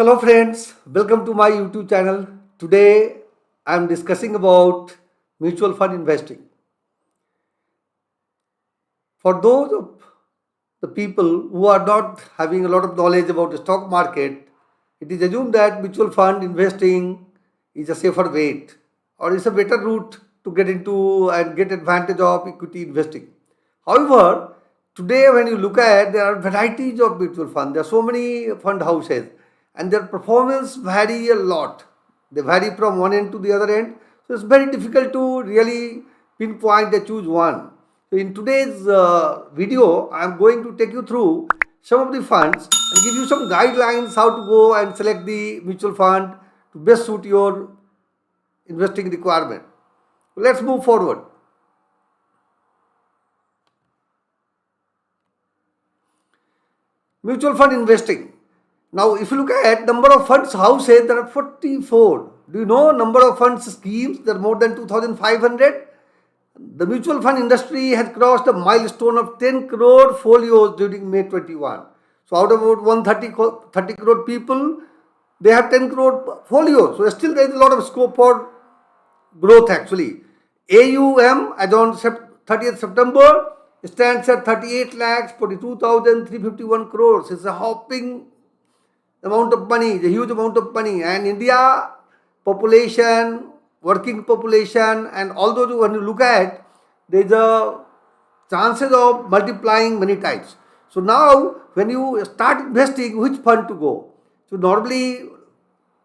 Hello friends, welcome to my YouTube channel. Today I am discussing about mutual fund investing. For those of the people who are not having a lot of knowledge about the stock market, it is assumed that mutual fund investing is a safer way or is a better route to get into and get advantage of equity investing. However, today when you look at, there are varieties of mutual funds. There are so many fund houses and their performance vary a lot. They vary from one end to the other end. So it's very difficult to really pinpoint and choose one. So in today's video, I am going to take you through some of the funds and give you some guidelines how to go and select the mutual fund to best suit your investing requirement. Let's move forward. Mutual fund investing. Now, if you look at number of funds houses, there are 44. Do you know number of funds schemes? There are more than 2,500. The mutual fund industry has crossed a milestone of 10 crore folios during May 21. So, out of about 130 crore people, they have 10 crore folios. So, still there is a lot of scope for growth actually. AUM as on 30th September stands at 38 lakhs 42,351 crores. It's a hopping amount of money, it's a huge amount of money. And India population, working population, and all those when you look at, there's a chances of multiplying many times. So now when you start investing, which fund to go? So normally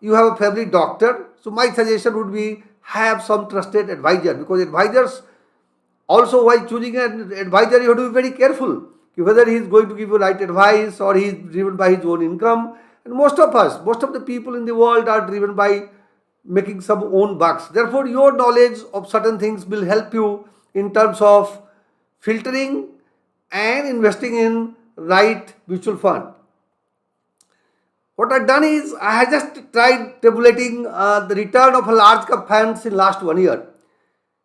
you have a family doctor. So my suggestion would be have some trusted advisor, because advisors also, while choosing an advisor, you have to be very careful whether he is going to give you right advice or he is driven by his own income. And most of us, most of the people in the world are driven by making some own bucks. Therefore, your knowledge of certain things will help you in terms of filtering and investing in right mutual fund. What I've done is I have just tried tabulating the return of a large cap funds in last 1 year.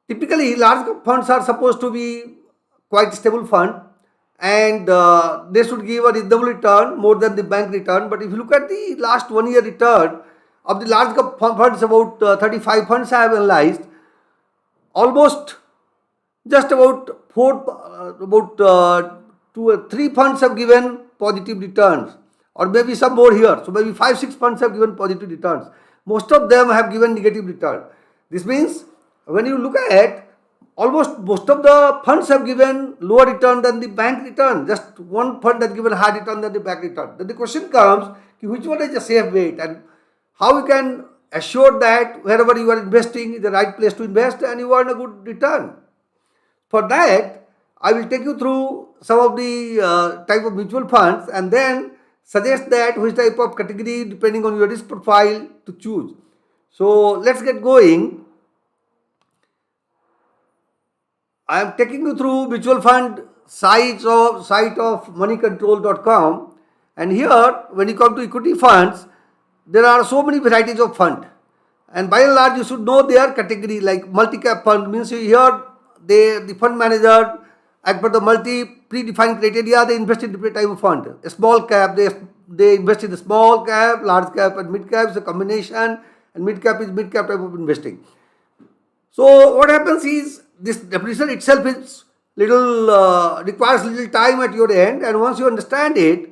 Typically, large cap funds are supposed to be quite stable fund and they should give a reasonable return more than the bank return. But if you look at the last 1 year return of the large cap funds, about 35 funds I have analyzed, almost just about two or three funds have given positive returns, or maybe some more here. So maybe 5-6 funds have given positive returns. Most of them have given negative return. This means when you look at, almost most of the funds have given lower return than the bank return. Just one fund has given higher return than the bank return. Then the question comes, which one is a safe bet and how you can assure that wherever you are investing is the right place to invest and you earn a good return. For that, I will take you through some of the type of mutual funds and then suggest that which type of category depending on your risk profile to choose. So let's get going. I am taking you through mutual fund site of moneycontrol.com, and here when you come to equity funds, there are so many varieties of fund, and by and large you should know their category. Like multi-cap fund means here the fund manager, as per the predefined criteria, they invest in different type of fund. A small cap, they invest in the small cap, large cap, and mid cap is a combination, and mid cap is mid cap type of investing. So what happens is, this definition itself is requires little time at your end, and once you understand it,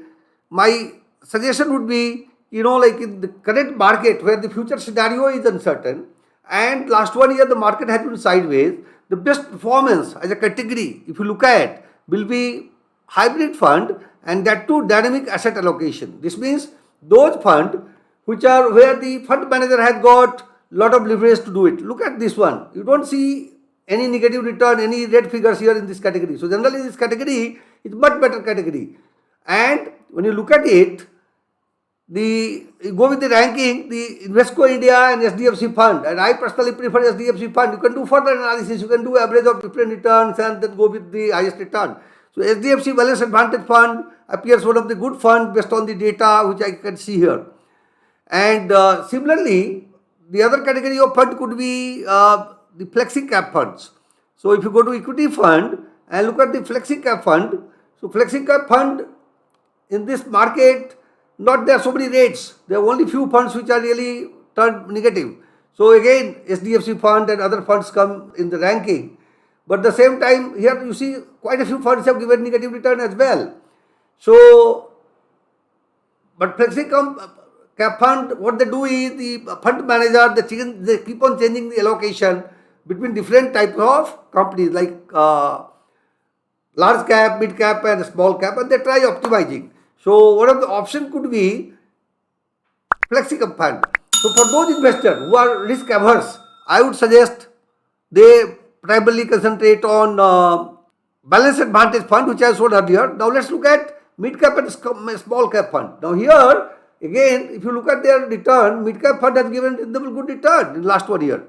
my suggestion would be, like in the current market where the future scenario is uncertain and last 1 year the market has been sideways, the best performance as a category, if you look at, will be hybrid fund, and that too dynamic asset allocation. This means those fund which are where the fund manager has got lot of leverage to do it. Look at this one. You don't see any negative return, any red figures here in this category. So generally this category is much better category. And when you look at it, you go with the ranking, the Invesco India and SDFC fund, and I personally prefer SDFC fund. You can do further analysis, you can do average of different returns and then go with the highest return. So SDFC Balance Advantage Fund appears one of the good fund based on the data which I can see here. And similarly, the other category of fund could be the flexi cap funds. So if you go to equity fund and look at the flexi cap fund, so flexi cap fund in this market not there are so many rates. There are only few funds which are really turned negative. So again, SDFC fund and other funds come in the ranking. But at the same time, here you see quite a few funds have given negative return as well. So, but Flexi Cap Fund, what they do is the fund manager, they keep on changing the allocation between different types of companies like large cap, mid cap and small cap, and they try optimizing. So one of the option could be Flexi Cap Fund. So for those investors who are risk averse, I would suggest they primarily concentrate on Balanced Advantage Fund, which I showed earlier. Now let's look at mid cap and small cap fund. Now here again, if you look at their return, mid cap fund has given reasonable good return in last 1 year.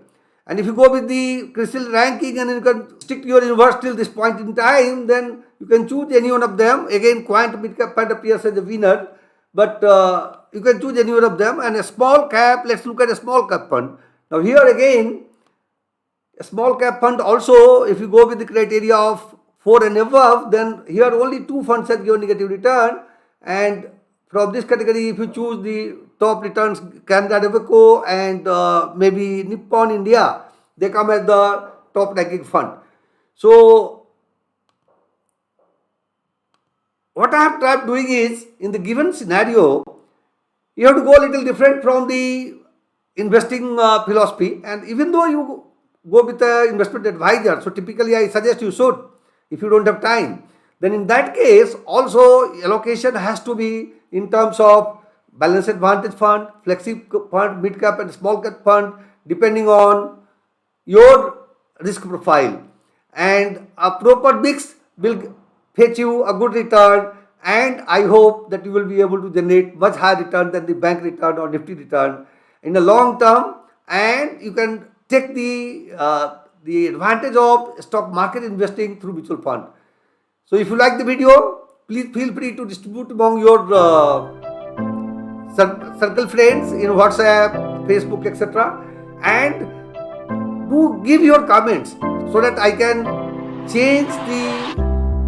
And if you go with the CRISIL ranking and you can stick to your universe till this point in time, then you can choose any one of them. Again, Quant mid cap fund appears as a winner, but you can choose any one of them. And a small cap, let's look at a small cap fund. Now here again, a small cap fund also, if you go with the criteria of 4 and above, then here only 2 funds have given negative return. And from this category, if you choose the top returns, Canada Deveco and maybe Nippon India, they come as the top ranking fund. So what I have tried doing is, in the given scenario, you have to go a little different from the investing philosophy. And even though you go with an investment advisor, so typically I suggest you should, if you don't have time, then in that case also allocation has to be in terms of Balanced Advantage Fund, Flexi Fund, Mid Cap and Small Cap Fund, depending on your risk profile. And a proper mix will fetch you a good return, and I hope that you will be able to generate much higher return than the bank return or Nifty return in the long term, and you can take the advantage of stock market investing through mutual fund. So if you like the video, please feel free to distribute among your circle friends in WhatsApp, Facebook, etc. And do give your comments so that I can change the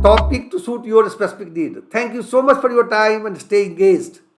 topic to suit your specific need. Thank you so much for your time and stay engaged.